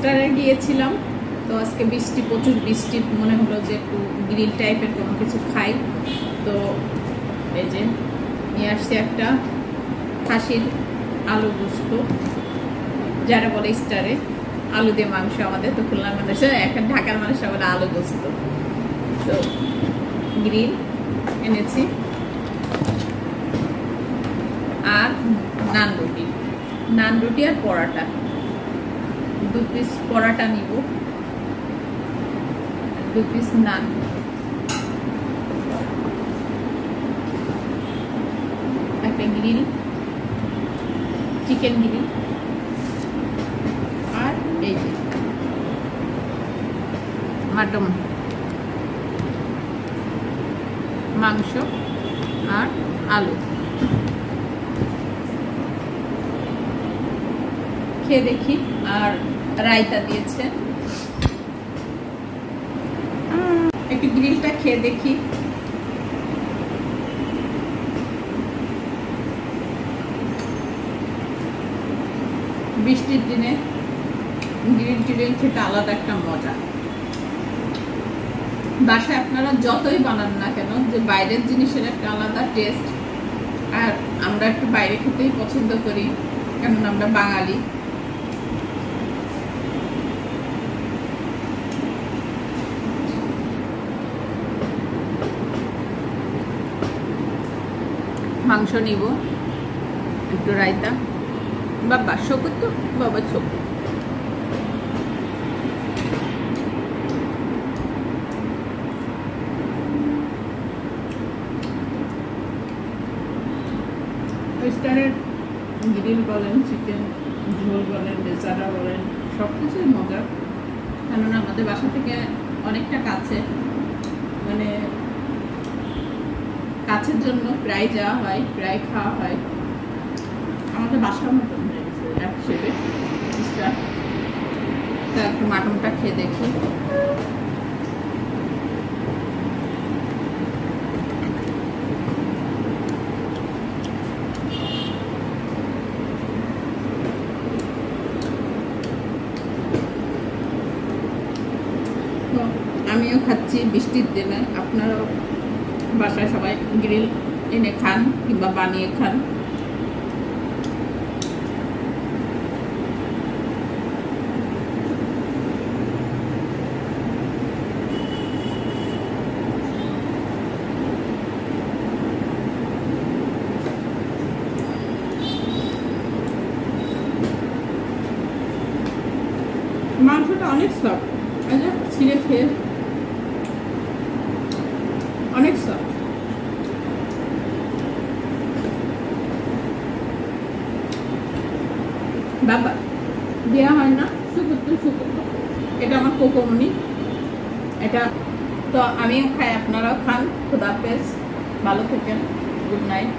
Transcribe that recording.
ইস্টারে গিয়েছিলাম, তো আজকে বৃষ্টি, প্রচুর বৃষ্টি, মনে হলো যে একটু গ্রিল টাইপের কোনো কিছু খাই। তো এই যে নিয়ে আসছি একটা খাসির আলু গোস্ত, যারা বলে ইস্টারে আলু দিয়ে মাংস, আমাদের তো খুলনার মানুষ, এখন ঢাকার মানুষ বলে আলু গোস্ত। তো গ্রিল এনেছি আর নান রুটি আর পরাটা, 2 পিস পরাটা নিব, 2 পিস নান, একটা গ্রিল, চিকেন গ্রিল, আর এই যে মাটন মাংস আর আলু। খেয়ে দেখি। আর রায়তা দিয়েছে, একটু গ্রিলটা খেয়ে দেখি। বৃষ্টির দিনে গ্রিল খেতে আলাদা একটা মজা। বাসায় আপনারা যতই বানান না কেন, যে বাইরের জিনিসের একটা আলাদা টেস্ট। আর আমরা একটু বাইরে খেতেই পছন্দ করি, কারণ আমরা বাঙালি। মাংস নিব, একটু রায়তা, বাবা শকুর তো বাবা শকুর। ওয়েস্টার্নের গ্রিল বলেন, চিকেন ঝোল বলেন, বেচারা বলেন, সব কিছুই মজা। কেননা আমাদের বাসা থেকে অনেকটা কাছে, মানে কাছের জন্য প্রায় যাওয়া হয়, প্রায় খাওয়া হয়। আমাদের বাসার মতন হয়ে গেছে এক হিসেবে। তো একটু মাটনটা খেয়ে দেখি। আমিও খাচ্ছি বৃষ্টির দিনে, আপনারাও বাসায় সবাই গ্রিল এনে খান কিংবা বানিয়ে খান। মাংসটা অনেক সফট, ছিঁড়ে খেয়ে অনেক সফট। বাবা দেওয়া হয় না, শুকুর। এটা আমার কোকোমনি, এটা তো আমিও খাই, আপনারাও খান। খুদা হাফেজ, ভালো থাকেন, গুড নাইট।